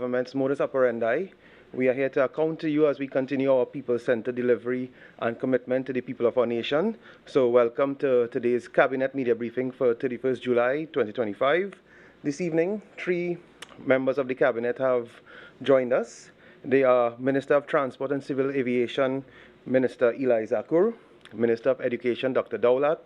government's modus operandi. We are here to account to you as we continue our people-centered delivery and commitment to the people of our nation. So welcome to today's Cabinet Media Briefing for 31st July 2025. This evening, 3 members of the Cabinet have joined us. They are Minister of Transport and Civil Aviation, Minister Eli Zakur, Minister of Education, Dr. Daulat,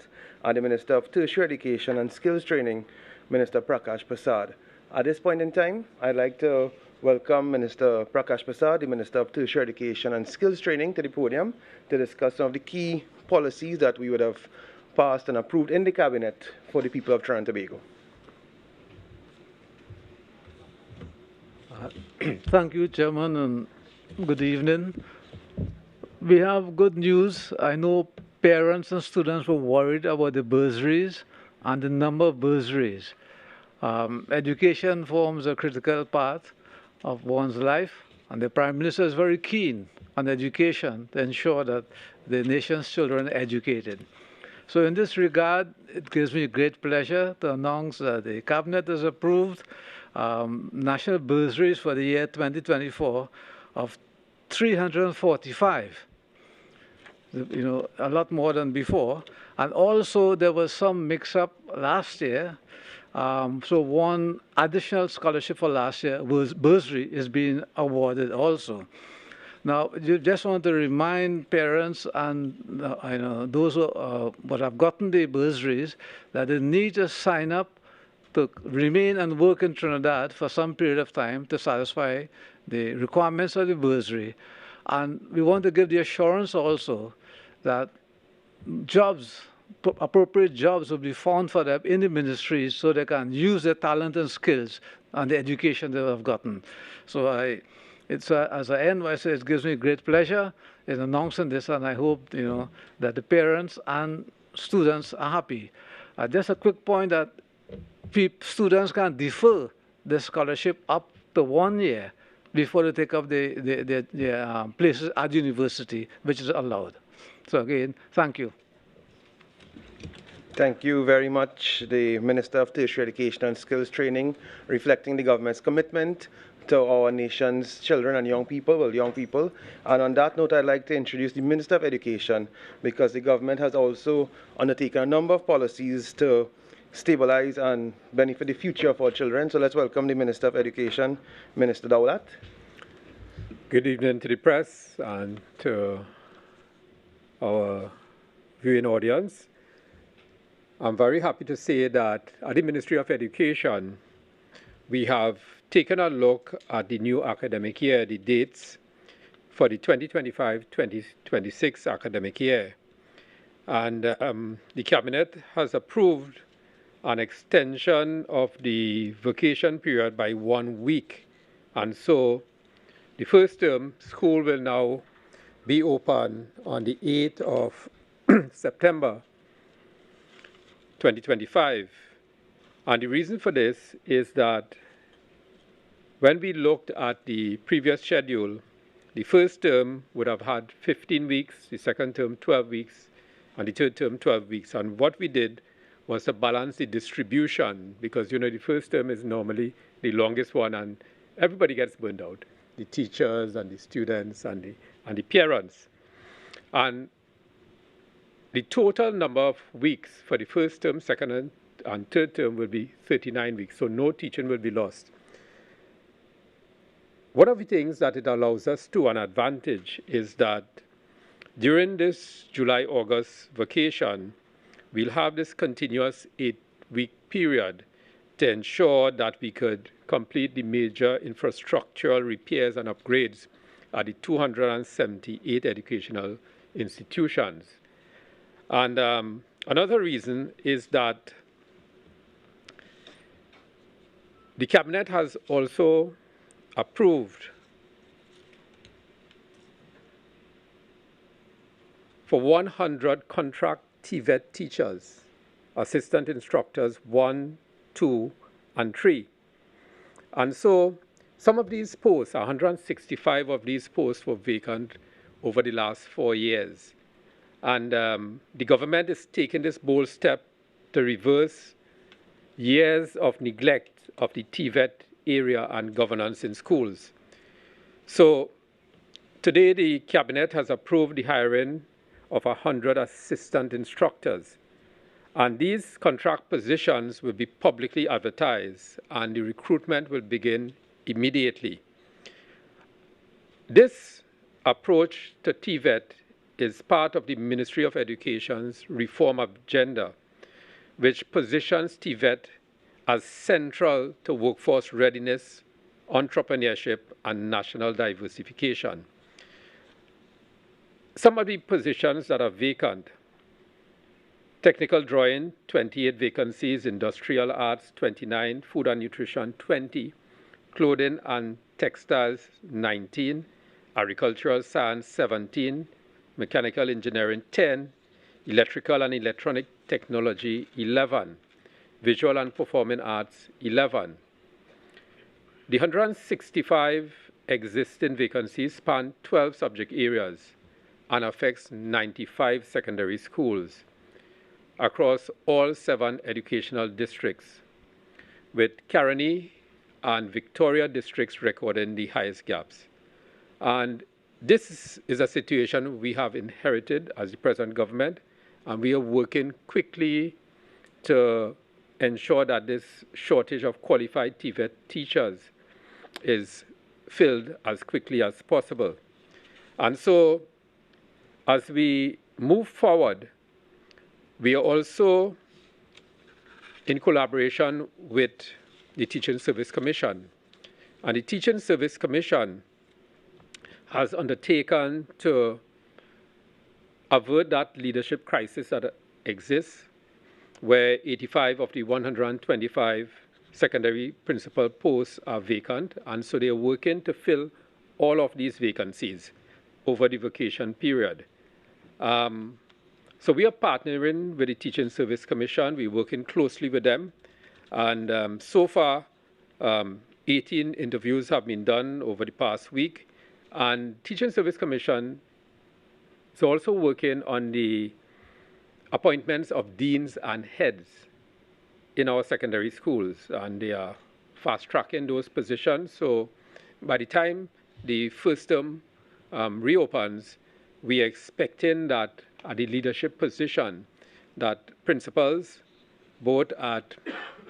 and the Minister of Tertiary Education and Skills Training, Minister Prakash Prasad. At this point in time, I'd like to welcome Minister Prakash Prasad, the Minister of Tertiary Education and Skills Training, to the podium to discuss some of the key policies that we would have passed and approved in the Cabinet for the people of Trinidad and Tobago. Thank you, Chairman, and good evening. We have good news. I know parents and students were worried about the bursaries and the number of bursaries. Education forms a critical part of one's life, and the Prime Minister is very keen on education to ensure that the nation's children are educated. So in this regard, it gives me great pleasure to announce that the Cabinet has approved national bursaries for the year 2024 of 345. A lot more than before. And also there was some mix-up last year. So one additional scholarship for last year was bursary is being awarded also. Now, you just want to remind parents and those who have gotten the bursaries that they need to sign up to remain and work in Trinidad for some period of time to satisfy the requirements of the bursary. And we want to give the assurance also that jobs, appropriate jobs will be found for them in the ministries so they can use their talent and skills and the education they have gotten. So as I end, I say it gives me great pleasure in announcing this, and I hope that the parents and students are happy. Just a quick point that students can defer the scholarship up to 1 year before they take up the places at university, which is allowed. So again, thank you. Thank you very much, the Minister of Tertiary Education and Skills Training, reflecting the government's commitment to our nation's children and young people. And on that note, I'd like to introduce the Minister of Education, because the government has also undertaken a number of policies to stabilize and benefit the future of our children. So let's welcome the Minister of Education, Minister Daulat. Good evening to the press and to our viewing audience. I'm very happy to say that at the Ministry of Education, we have taken a look at the new academic year, the dates for the 2025-2026 academic year. And the Cabinet has approved an extension of the vacation period by 1 week. And so the first term school will now be open on the 8th of September 2025. And the reason for this is that when we looked at the previous schedule, the first term would have had 15 weeks, the second term 12 weeks, and the third term 12 weeks. And what we did was to balance the distribution, because the first term is normally the longest one and everybody gets burned out, the teachers and the students and the parents. And the total number of weeks for the first term, second and third term will be 39 weeks, so no teaching will be lost. One of the things that it allows us to, an advantage, is that during this July-August vacation, we'll have this continuous 8-week period to ensure that we could complete the major infrastructural repairs and upgrades at the 278 educational institutions. And another reason is that the Cabinet has also approved for 100 contract TVET teachers, assistant instructors 1, 2, and 3. And so some of these posts, 165 of these posts were vacant over the last 4 years. And the government is taking this bold step to reverse years of neglect of the TVET area and governance in schools. So today the Cabinet has approved the hiring of 100 assistant instructors. And these contract positions will be publicly advertised and the recruitment will begin immediately. This approach to TVET is part of the Ministry of Education's reform agenda, which positions TVET as central to workforce readiness, entrepreneurship, and national diversification. Some of the positions that are vacant: technical drawing, 28 vacancies; industrial arts, 29; food and nutrition, 20; clothing and textiles, 19; agricultural science, 17; mechanical engineering, 10; electrical and electronic technology, 11; visual and performing arts, 11. The 165 existing vacancies span 12 subject areas and affects 95 secondary schools across all 7 educational districts, with Caroni and Victoria districts recording the highest gaps. And this is a situation we have inherited as the present government, and we are working quickly to ensure that this shortage of qualified TVET teachers is filled as quickly as possible. And so, as we move forward, we are also in collaboration with the Teaching Service Commission. And the Teaching Service Commission has undertaken to avert that leadership crisis that exists, where 85 of the 125 secondary principal posts are vacant, and so they are working to fill all of these vacancies over the vacation period. So we are partnering with the Teaching Service Commission. We're working closely with them, and so far 18 interviews have been done over the past week, and Teaching Service Commission is also working on the appointments of deans and heads in our secondary schools, and they are fast-tracking those positions. So by the time the first term reopens, we are expecting that at the leadership position, that principals, both at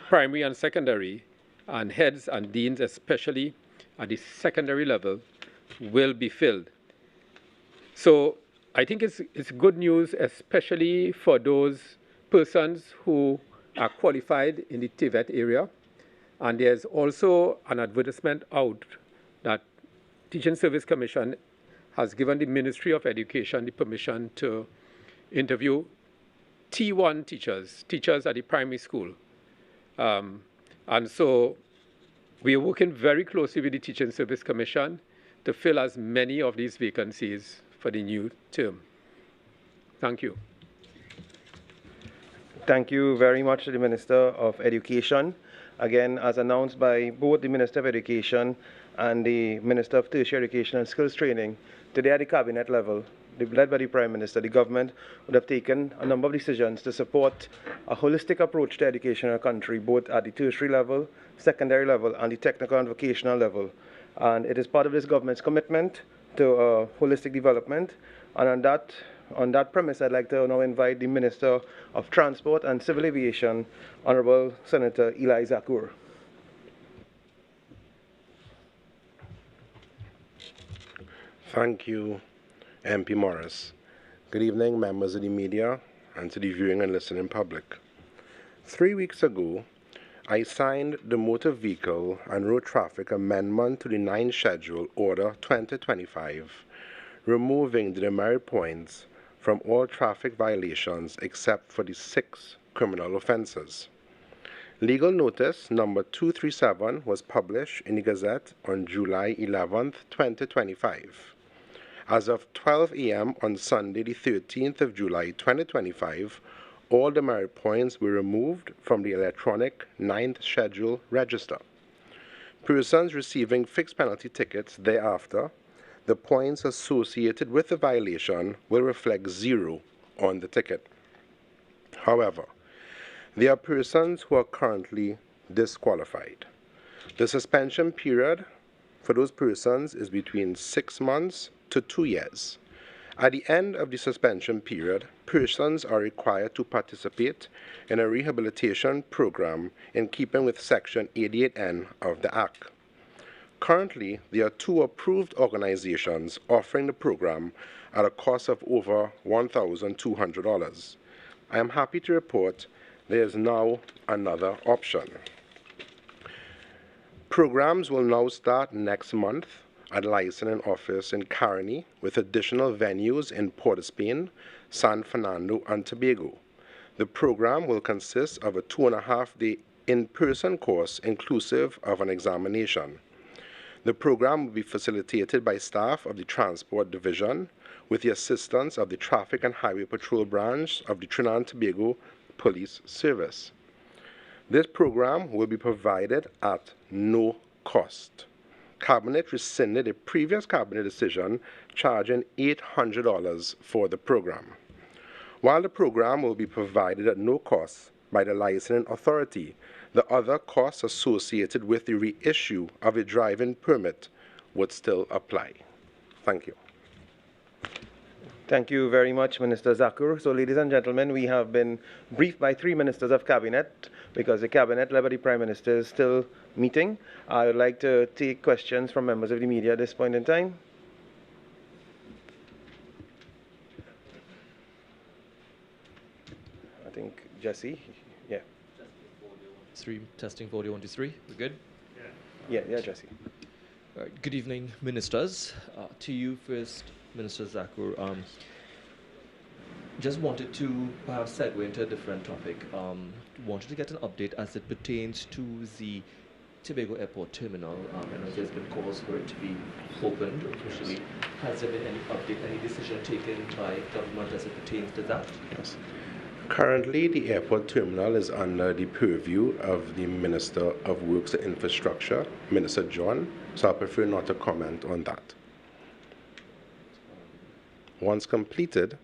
primary and secondary, and heads and deans, especially at the secondary level, will be filled. So I think it's good news, especially for those persons who are qualified in the TVET area. And there's also an advertisement out that Teaching Service Commission has given the Ministry of Education the permission to interview T1 teachers at the primary school. And so we are working very closely with the Teaching Service Commission to fill as many of these vacancies for the new term. Thank you. Thank you very much to the Minister of Education. Again, as announced by both the Minister of Education and the Minister of Tertiary Education and Skills Training, today at the Cabinet level, led by the Prime Minister, the government would have taken a number of decisions to support a holistic approach to education in our country, both at the tertiary level, secondary level, and the technical and vocational level. And it is part of this government's commitment to holistic development. And on that premise, I'd like to now invite the Minister of Transport and Civil Aviation, Honorable Senator Eli Zakur. Thank you, MP Morris. Good evening, members of the media and to the viewing and listening public. 3 weeks ago, I signed the Motor Vehicle and Road Traffic Amendment to the 9th Schedule Order 2025, removing the demerit points from all traffic violations except for the 6 criminal offences. Legal notice number 237 was published in the Gazette on July 11, 2025. As of 12 a.m. on Sunday, the 13th of July, 2025, all demerit points were removed from the electronic 9th Schedule register. Persons receiving fixed penalty tickets thereafter, the points associated with the violation will reflect 0 on the ticket. However, there are persons who are currently disqualified. The suspension period for those persons is between 6 months to 2 years. At the end of the suspension period, persons are required to participate in a rehabilitation program in keeping with Section 88N of the Act. Currently, there are 2 approved organizations offering the program at a cost of over $1,200. I am happy to report there is now another option. Programs will now start next month at licensing office in Caroni, with additional venues in Port of Spain, San Fernando, and Tobago. The program will consist of a 2.5-day in-person course inclusive of an examination. The program will be facilitated by staff of the Transport Division with the assistance of the Traffic and Highway Patrol Branch of the Trinidad and Tobago Police Service. This program will be provided at no cost. Cabinet rescinded a previous Cabinet decision charging $800 for the program. While the program will be provided at no cost by the licensing authority, the other costs associated with the reissue of a driving permit would still apply. Thank you. Thank you very much, Minister Zakur. So, ladies and gentlemen, we have been briefed by 3 ministers of Cabinet because the Cabinet, led by the Prime Minister, is still meeting. I would like to take questions from members of the media at this point in time. I think Jesse, yeah. Testing for audio 1, 2, 3. We're good? Yeah, Jesse. Good evening, ministers. To you first, Minister Zakur. Just wanted to perhaps segue into a different topic. Wanted to get an update as it pertains to the Tobago Airport Terminal. I know there's been calls for it to be opened officially. Has there been any update, any decision taken by government as it pertains to that? Yes. Currently, the airport terminal is under the purview of the Minister of Works and Infrastructure, Minister John, so I prefer not to comment on that. Once completed,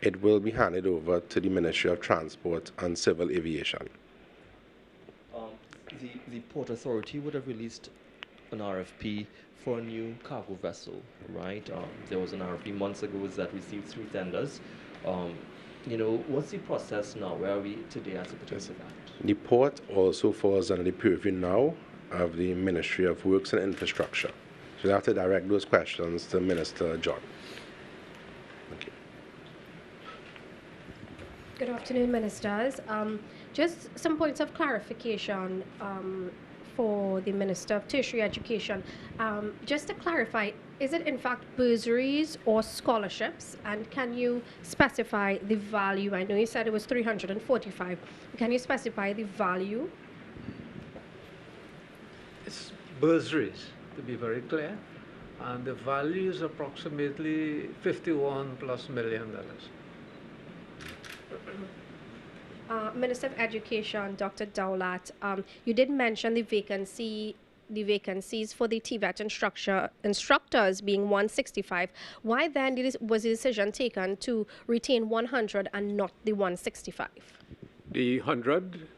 it will be handed over to the Ministry of Transport and Civil Aviation. The Port Authority would have released an RFP for a new cargo vessel, right? There was an RFP months ago that received 3 tenders. What's the process now? Where are we today as it pertains to that? The port also falls under the purview now of the Ministry of Works and Infrastructure. So you have to direct those questions to Minister John. Thank you. Good afternoon, Ministers. Just some points of clarification for the Minister of Tertiary Education. Just to clarify, is it in fact bursaries or scholarships? And can you specify the value? I know you said it was 345. Can you specify the value? It's bursaries, to be very clear. And the value is approximately $51+ million. Minister of Education, Dr. Dowlat, you did mention the vacancies for the TVET instructors being 165. Why then was the decision taken to retain 100 and not the 165? The 100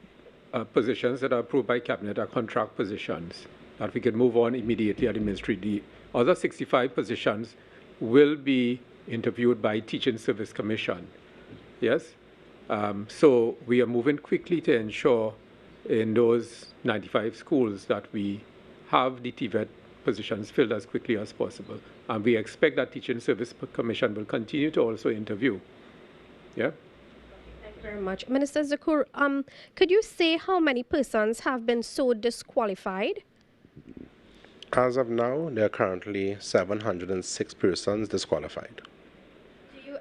positions that are approved by Cabinet are contract positions that we can move on immediately at the ministry. The other 65 positions will be interviewed by Teaching Service Commission. Yes? So we are moving quickly to ensure in those 95 schools that we have the TVET positions filled as quickly as possible. And we expect that Teaching Service Commission will continue to also interview. Yeah? Thank you very much. Minister Zakur, could you say how many persons have been so disqualified? As of now, there are currently 706 persons disqualified.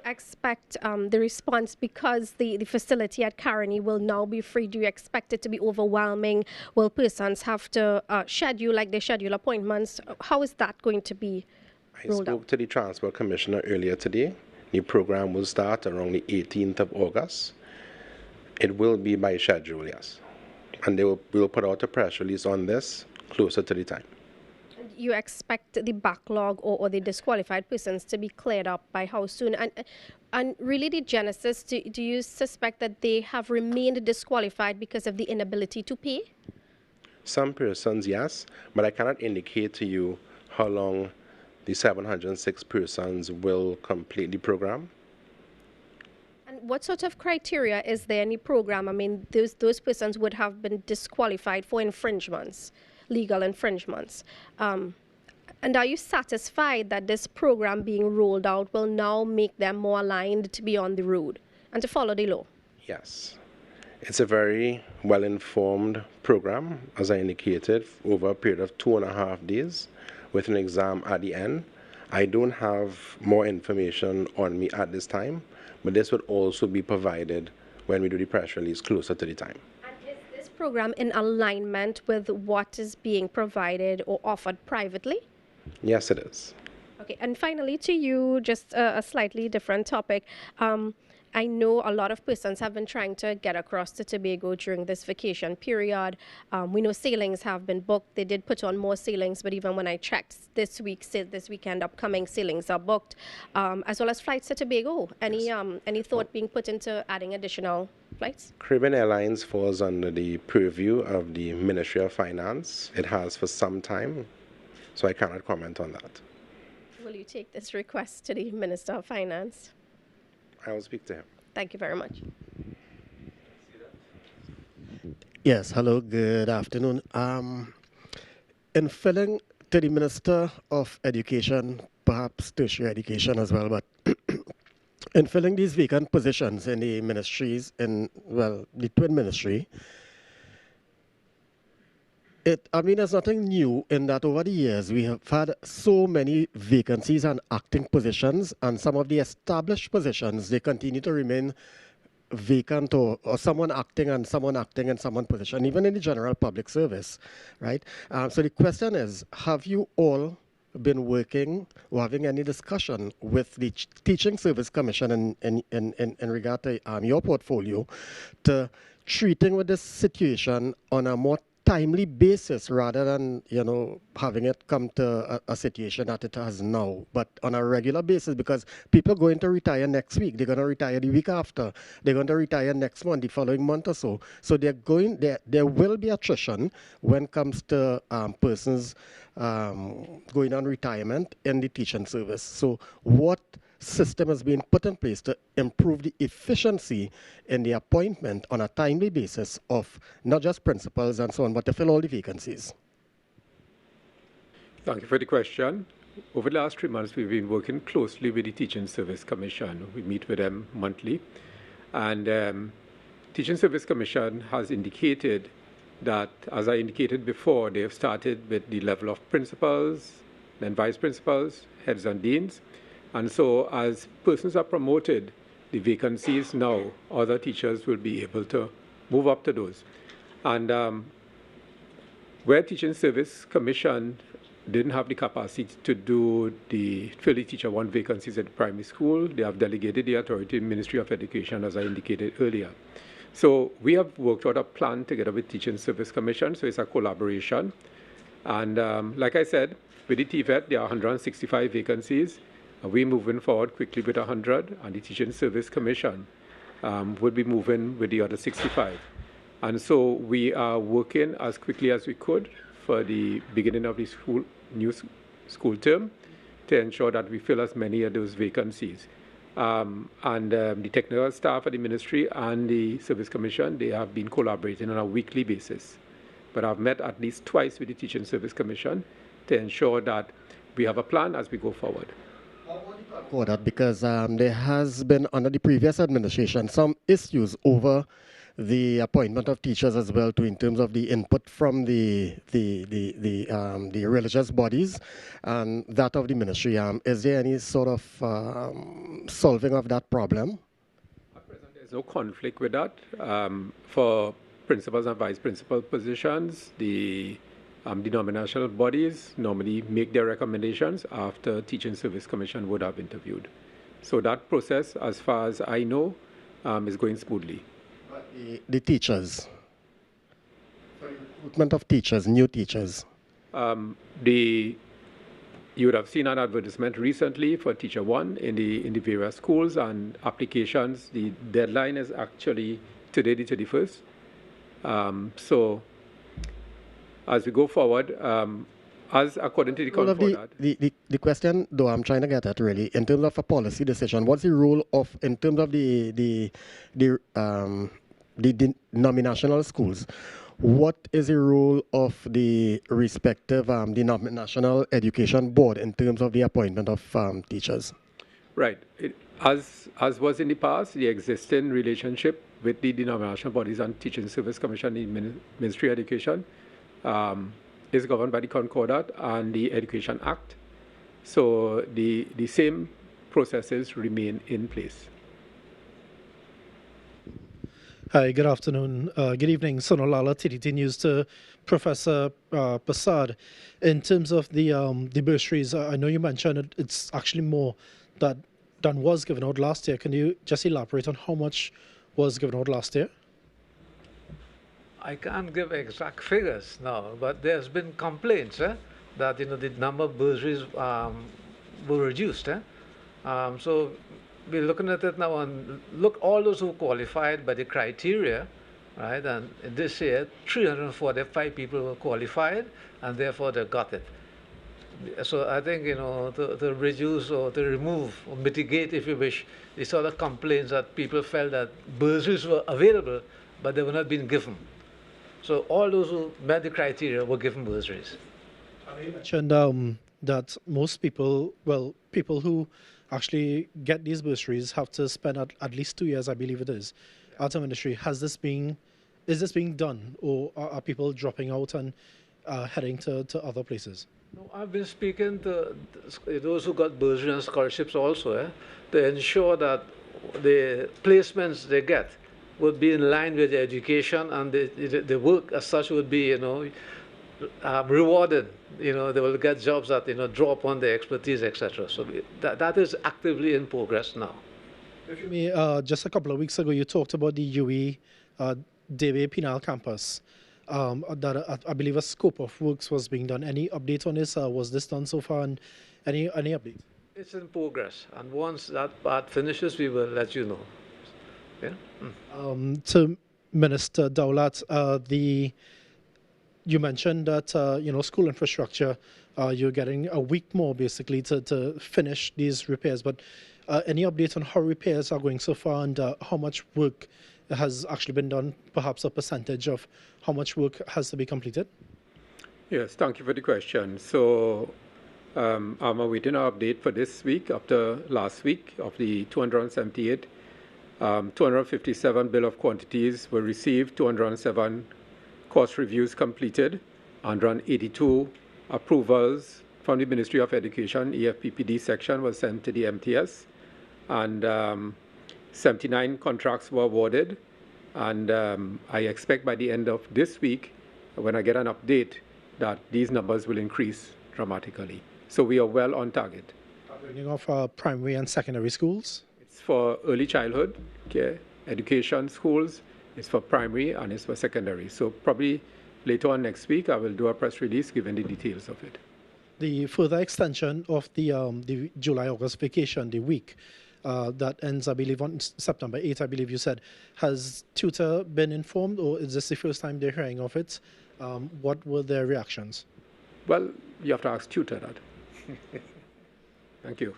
Expect the response because the facility at Caroni will now be free? Do you expect it to be overwhelming? Will persons have to schedule like they schedule appointments? How is that going to be rolled out? I spoke to the Transport Commissioner earlier today. The program will start around the 18th of August. It will be by schedule, yes. And we'll put out a press release on this closer to the time. You expect the backlog or the disqualified persons to be cleared up by how soon? And really the genesis, do you suspect that they have remained disqualified because of the inability to pay? Some persons, yes, but I cannot indicate to you how long the 706 persons will complete the program. And what sort of criteria is there any program? I mean, those persons would have been disqualified for infringements, legal infringements. And are you satisfied that this program being rolled out will now make them more aligned to be on the road and to follow the law? Yes. It's a very well-informed program, as I indicated, over a period of 2.5 days with an exam at the end. I don't have more information on me at this time, but this would also be provided when we do the press release closer to the time. And is this program in alignment with what is being provided or offered privately? Yes, it is. Okay, and finally to you, just a slightly different topic. I know a lot of persons have been trying to get across to Tobago during this vacation period. We know sailings have been booked. They did put on more sailings, but even when I checked this weekend, upcoming sailings are booked, as well as flights to Tobago. Any thought being put into adding additional flights? Caribbean Airlines falls under the purview of the Ministry of Finance. It has for some time, so I cannot comment on that. Will you take this request to the Minister of Finance? I will speak to him. Thank you very much. Yes, hello, good afternoon. In filling to the Minister of Education, perhaps tertiary education as well, but in filling these vacant positions in the ministries, the twin ministry, there's nothing new in that over the years we have had so many vacancies and acting positions, and some of the established positions, they continue to remain vacant or someone acting in someone position, even in the general public service, right? So the question is, have you all been working or having any discussion with the Teaching Service Commission in regard to your portfolio to treating with this situation on a more timely basis rather than, having it come to a situation that it has now, but on a regular basis, because people are going to retire next week, they're going to retire the week after, they're going to retire next month, the following month or so. So there will be attrition when it comes to persons going on retirement in the teaching service. So what system has been put in place to improve the efficiency in the appointment on a timely basis of not just principals and so on, but to fill all the vacancies? Thank you for the question. Over the last 3 months, we've been working closely with the Teaching Service Commission. We meet with them monthly. And Teaching Service Commission has indicated that, as I indicated before, they have started with the level of principals, then vice principals, heads and deans. And so as persons are promoted, the vacancies now, other teachers will be able to move up to those. And where Teaching Service Commission didn't have the capacity to do the fill the teacher one vacancies at the primary school, they have delegated the authority to the Ministry of Education, as I indicated earlier. So we have worked out a plan together with Teaching Service Commission, so it's a collaboration. And like I said, with the TVET, there are 165 vacancies. We're moving forward quickly with 100, and the Teaching Service Commission will be moving with the other 65. And so we are working as quickly as we could for the beginning of the new school term to ensure that we fill as many of those vacancies. The technical staff at the ministry and the Service Commission, they have been collaborating on a weekly basis. But I've met at least twice with the Teaching Service Commission to ensure that we have a plan as we go forward. For that, because there has been, under the previous administration, some issues over the appointment of teachers as well, too, in terms of the input from the religious bodies and that of the ministry. Is there any sort of solving of that problem? At present, there's no conflict with that. For principals and vice principal positions, the denominational bodies normally make their recommendations after Teaching Service Commission would have interviewed. So that process, as far as I know, is going smoothly. The teachers, for the recruitment of teachers, new teachers. You would have seen an advertisement recently for Teacher 1 in the various schools and applications. The deadline is actually today, the 31st. So as we go forward, as according to the Role of concordat. the question, though, I'm trying to get at really, in terms of a policy decision, what's the role of, in terms of the denominational schools, what is the role of the respective denominational education board in terms of the appointment of teachers? Right. As was in the past, the existing relationship with the denominational bodies and Teaching Service Commission, the Ministry of Education, is governed by the Concordat and the Education Act. So the same processes remain in place. Hi, good afternoon. Good evening. Sonolala, TTT News, to Professor Prasad. In terms of the bursaries, I know you mentioned it's actually more than was given out last year. Can you just elaborate on how much was given out last year? I can't give exact figures now, but there's been complaints that the number of bursaries were reduced. So we're looking at it now and look all those who qualified by the criteria, right? And this year, 345 people were qualified, and therefore they got it. So I think to reduce or to remove or mitigate, if you wish, the sort of complaints that people felt that bursaries were available, but they were not being given. So all those who met the criteria were given bursaries. You mentioned that most people, people who actually get these bursaries have to spend at least 2 years, I believe it is, at the ministry. Is this being done, or are people dropping out and heading to other places? No, I've been speaking to those who got bursaries and scholarships also, to ensure that the placements they get would be in line with the education, and the work as such would be, rewarded. They will get jobs that draw upon their expertise, etc. So that is actively in progress now. If you may, just a couple of weeks ago, you talked about the UE Debe Penal campus. That I believe a scope of works was being done. Any update on this? Was this done so far? And any update? It's in progress, and once that part finishes, we will let you know. Yeah. To Minister Daulat, you mentioned that school infrastructure, you're getting a week more basically to finish these repairs. But any update on how repairs are going so far, and how much work has actually been done? Perhaps a percentage of how much work has to be completed? Yes, thank you for the question. So I'm awaiting an update for this week after last week of the 278. 257 bill of quantities were received, 207 cost reviews completed, 182 approvals from the Ministry of Education, EFPPD section was sent to the MTS, and 79 contracts were awarded. And I expect by the end of this week, when I get an update, that these numbers will increase dramatically. So we are well on target. Beginning of primary and secondary schools? It's for early childhood care, education schools, it's for primary, and it's for secondary. So probably later on next week, I will do a press release giving the details of it. The further extension of the July-August vacation, the week, that ends, I believe, on September 8th, I believe you said. Has tutor been informed, or is this the first time they're hearing of it? What were their reactions? Well, you have to ask tutor that. Thank you.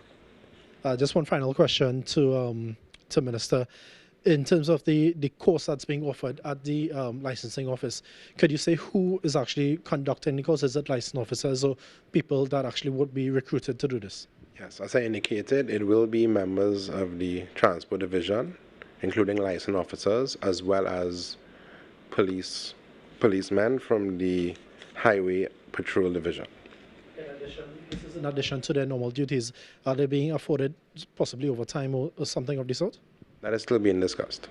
Just one final question to Minister. In terms of the course that's being offered at the licensing office, could you say who is actually conducting the course? Is it licensing officers or people that actually would be recruited to do this? Yes, as I indicated, it will be members of the Transport Division, including licensed officers, as well as policemen from the Highway Patrol Division. This is in addition to their normal duties. Are they being afforded possibly overtime or something of the sort? That is still being discussed.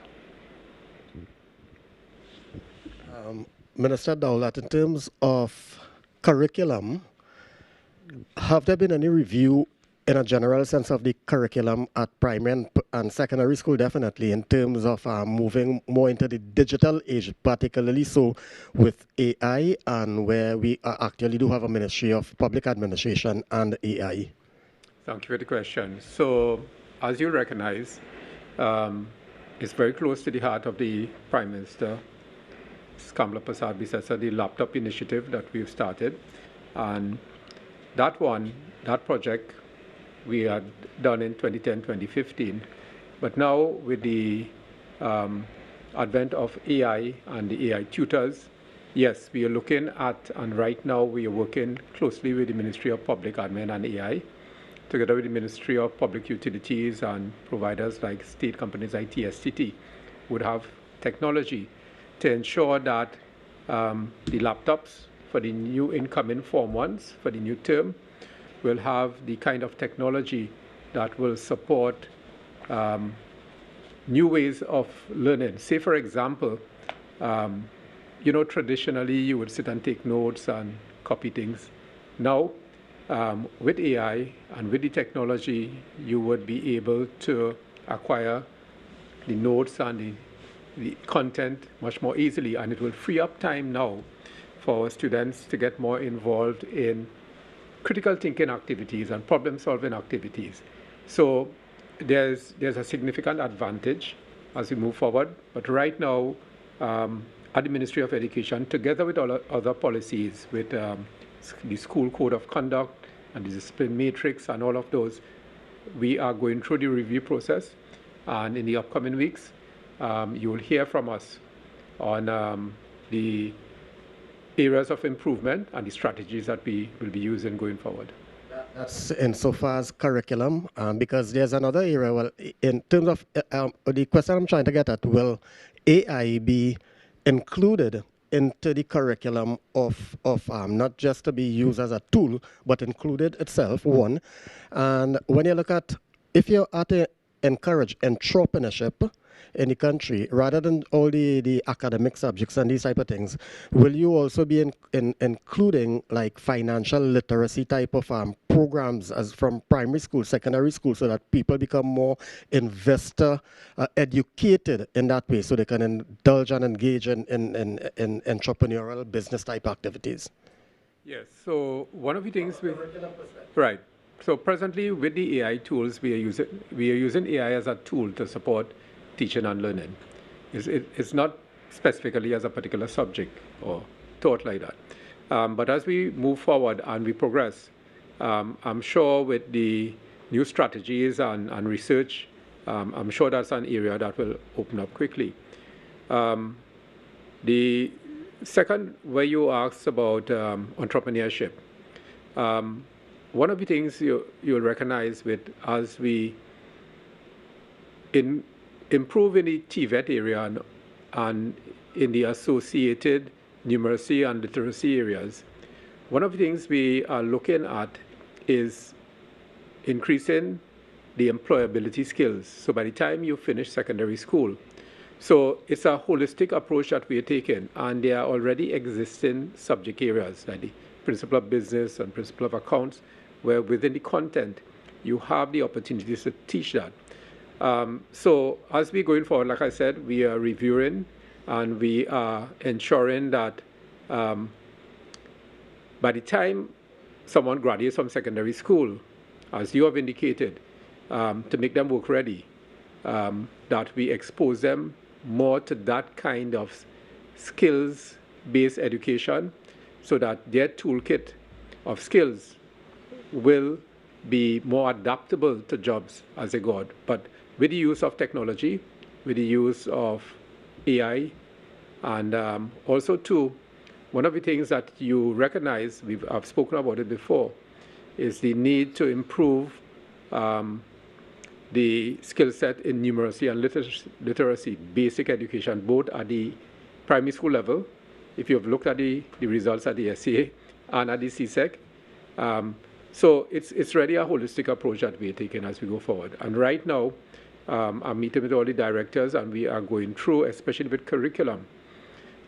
Minister Daulat, in terms of curriculum, have there been any review in a general sense of the curriculum at primary and secondary school, definitely, in terms of moving more into the digital age, particularly so with AI, and where we actually do have a Ministry of Public Administration and AI? Thank you for the question. So, as you recognize, it's very close to the heart of the Prime Minister Kamala Prasad Bisesa, the laptop initiative that we've started. And that project, we had done in 2010, 2015. But now with the advent of AI and the AI tutors, yes, we are looking at, and right now we are working closely with the Ministry of Public Admin and AI, together with the Ministry of Public Utilities and providers like state companies like TSTT, would have technology to ensure that the laptops for the new incoming Form 1s for the new term will have the kind of technology that will support new ways of learning. Say, for example, traditionally you would sit and take notes and copy things. Now, with AI and with the technology, you would be able to acquire the notes and the content much more easily, and it will free up time now for students to get more involved in critical thinking activities and problem-solving activities. So there's a significant advantage as we move forward. But right now, at the Ministry of Education, together with all other policies, with the School Code of Conduct and the Discipline Matrix and all of those, we are going through the review process. And in the upcoming weeks, you will hear from us on the areas of improvement and the strategies that we will be using going forward. That's insofar as curriculum, because there's another area. Well, in terms of the question I'm trying to get at, will AI be included into the curriculum of not just to be used as a tool, but included itself, one. And when you look at, if you're at encourage entrepreneurship in the country, rather than all the academic subjects and these type of things, will you also be including like financial literacy type of programs as from primary school, secondary school, so that people become more investor educated in that way, so they can indulge and engage in entrepreneurial business type activities? Yes, so one of the things right. So presently with the AI tools, we are using AI as a tool to support teaching and learning. It's not specifically as a particular subject or taught like that. But as we move forward and we progress, I'm sure with the new strategies and research, I'm sure that's an area that will open up quickly. The second, where you asked about entrepreneurship, one of the things you'll recognize with as we improve in the TVET area and in the associated numeracy and literacy areas, one of the things we are looking at is increasing the employability skills. So by the time you finish secondary school, so it's a holistic approach that we are taking, and there are already existing subject areas like the principle of business and principle of accounts, where within the content you have the opportunities to teach that. So as we're going forward, like I said, we are reviewing and we are ensuring that by the time someone graduates from secondary school, as you have indicated, to make them work ready, that we expose them more to that kind of skills-based education, so that their toolkit of skills will be more adaptable to jobs as they go out. But with the use of technology, with the use of AI, and also too, one of the things that you recognize, I've spoken about it before, is the need to improve the skill set in numeracy and literacy, basic education, both at the primary school level, if you've looked at the results at the SCA and at the CSEC. So it's really a holistic approach that we're taking as we go forward. And right now, I'm meeting with all the directors, and we are going through, especially with curriculum.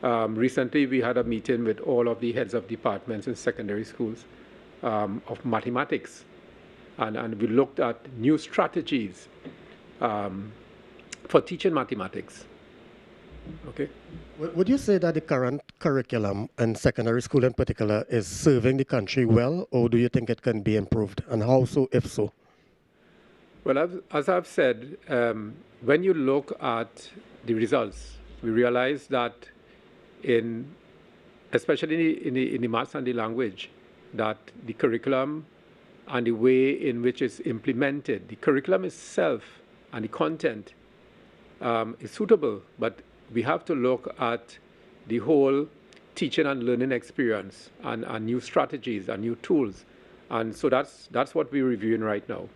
Recently, we had a meeting with all of the heads of departments in secondary schools of mathematics, and we looked at new strategies for teaching mathematics. Okay. Would you say that the current curriculum in secondary school in particular is serving the country well, or do you think it can be improved, and how so, if so? Well, as I've said, when you look at the results, we realize that especially in the maths and the language, that the curriculum and the way in which it's implemented, the curriculum itself and the content is suitable, but we have to look at the whole teaching and learning experience and new strategies and new tools. And so that's what we're reviewing right now.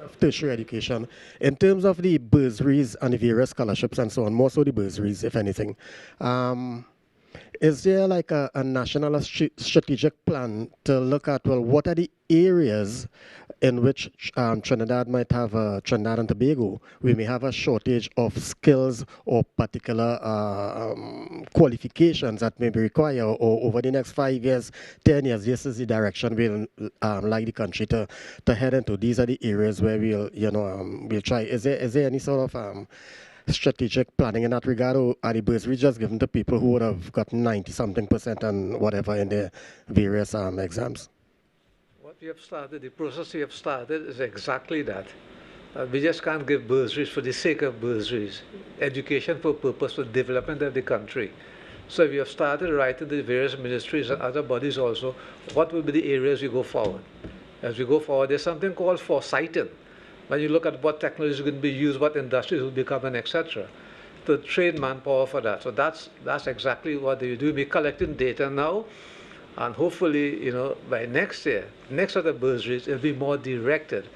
Of tertiary education, in terms of the bursaries and the various scholarships and so on, more so the bursaries, if anything, is there like a national strategic plan to look at, well, what are the areas in which Trinidad might have, Trinidad and Tobago, we may have a shortage of skills or particular qualifications that may be required, or over the next 5 years, 10 years, this is the direction we'll like the country to head into. These are the areas where we'll, we'll try. Is there any sort of strategic planning in that regard, or are the bursaries just given to people who would have got 90-something% and whatever in their various exams? What we have started, the process we have started is exactly that. We just can't give bursaries for the sake of bursaries. Education for purpose for development of the country. So we have started writing the various ministries and other bodies also, what will be the areas we go forward. As we go forward, there's something called foresighting. When you look at what technology is going to be used, what industries will become, and etc., to train manpower for that. So that's exactly what they do. We're collecting data now, and hopefully, by next year, next set of bursaries, it'll be more directed.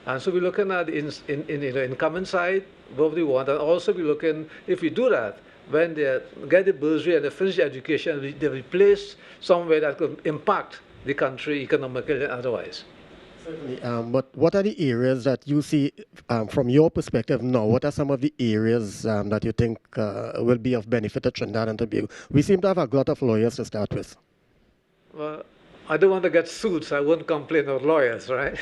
And so we're looking at the incoming side, what we want, and also we're looking, if we do that, when they get the bursary and they finish education, they will be placed somewhere that could impact the country economically and otherwise. But what are the areas that you see from your perspective now? What are some of the areas that you think will be of benefit to Trinidad and Tobago? We seem to have a lot of lawyers to start with. Well, I don't want to get sued, so I won't complain of lawyers, right?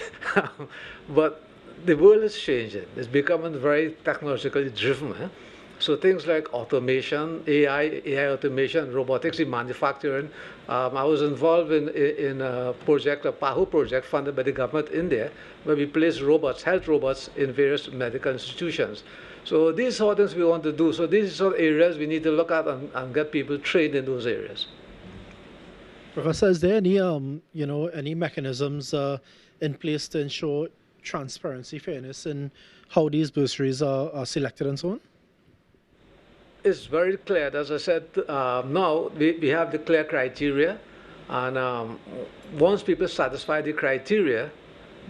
But the world is changing. It's becoming very technologically driven. So things like automation, AI automation, robotics in manufacturing. I was involved in a project, a PAHO project funded by the government in India, where we place robots, health robots, in various medical institutions. So these are things we want to do. So these are areas we need to look at and get people trained in those areas. Professor, is there any any mechanisms in place to ensure transparency, fairness in how these bursaries are selected and so on? It's very clear. As I said, now we have the clear criteria, and once people satisfy the criteria,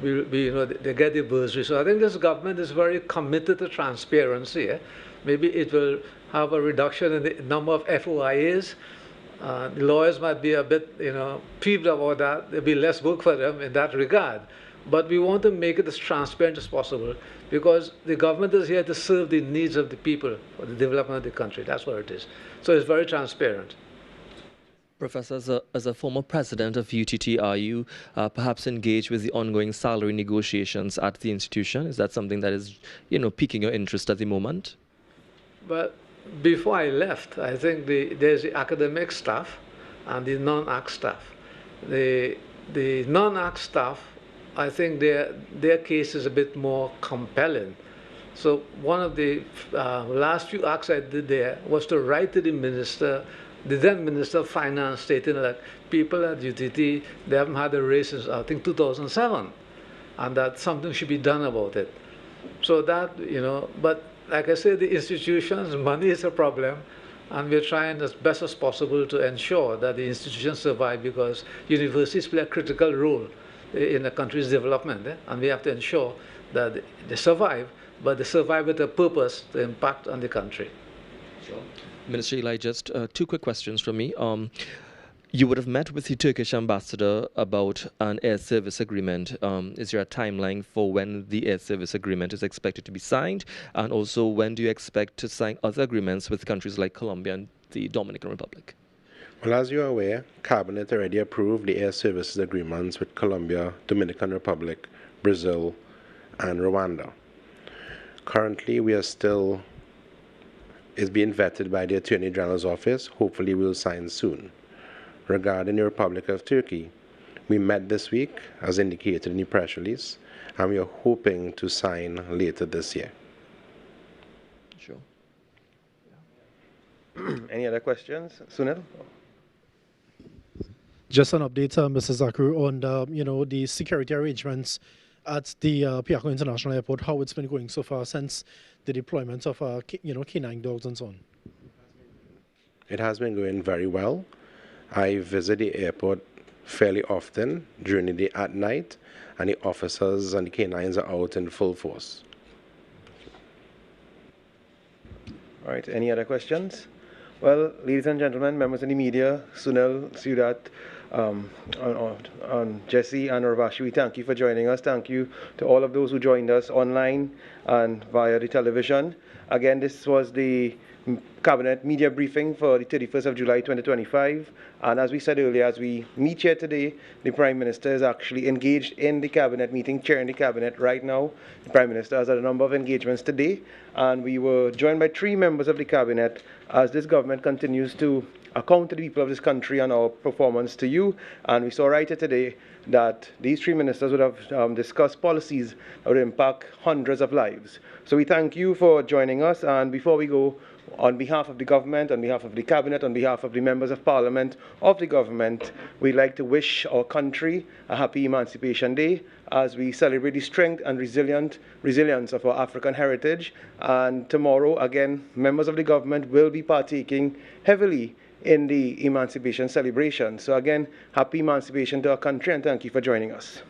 they get the bursary. So I think this government is very committed to transparency. Maybe it will have a reduction in the number of FOIAs. The lawyers might be a bit, peeved about that. There'll be less work for them in that regard. But we want to make it as transparent as possible, because the government is here to serve the needs of the people for the development of the country. That's what it is. So it's very transparent. Professor, as a former president of UTT, are you perhaps engaged with the ongoing salary negotiations at the institution? Is that something that is, piquing your interest at the moment? But before I left, I think there's the academic staff and the non-ACT staff. The non-ACT staff, I think their case is a bit more compelling. So one of the last few acts I did there was to write to the minister, the then Minister of Finance, stating that people at UTT, they haven't had a raise since, I think, 2007, and that something should be done about it. So that, but like I said, the institutions, money is a problem, and we're trying as best as possible to ensure that the institutions survive, because universities play a critical role in a country's development, and we have to ensure that they survive, but they survive with a purpose to impact on the country. Sure. Minister Eli, just two quick questions from me. You would have met with the Turkish ambassador about an air service agreement. Is there a timeline for when the air service agreement is expected to be signed? And also, when do you expect to sign other agreements with countries like Colombia and the Dominican Republic? Well, as you are aware, Cabinet already approved the air services agreements with Colombia, Dominican Republic, Brazil, and Rwanda. Currently, it's being vetted by the Attorney General's office. Hopefully, we'll sign soon. Regarding the Republic of Turkey, we met this week, as indicated in the press release, and we are hoping to sign later this year. Sure. Any other questions? Sunil? Just an update, Mr. Zakaru, on the security arrangements at the Piako International Airport, how it's been going so far since the deployment of canine dogs and so on. It has been going very well. I visit the airport fairly often during the day at night, and the officers and the canines are out in full force. All right, any other questions? Well, ladies and gentlemen, members of the media, Sunil, Sudat, Jesse and Urvashi, we thank you for joining us. Thank you to all of those who joined us online and via the television. Again, this was the Cabinet media briefing for the 31st of July 2025. And as we said earlier, as we meet here today, the Prime Minister is actually engaged in the Cabinet meeting, chairing the Cabinet right now. The Prime Minister has had a number of engagements today, and we were joined by 3 members of the Cabinet as this government continues to account to the people of this country and our performance to you. And we saw right here today that these 3 ministers would have discussed policies that would impact hundreds of lives. So we thank you for joining us, and before we go, on behalf of the government, on behalf of the Cabinet, on behalf of the members of Parliament of the government, we'd like to wish our country a happy Emancipation Day as we celebrate the strength and resilience of our African heritage. And tomorrow, again, members of the government will be partaking heavily in the Emancipation celebration. So again, happy Emancipation to our country, and thank you for joining us.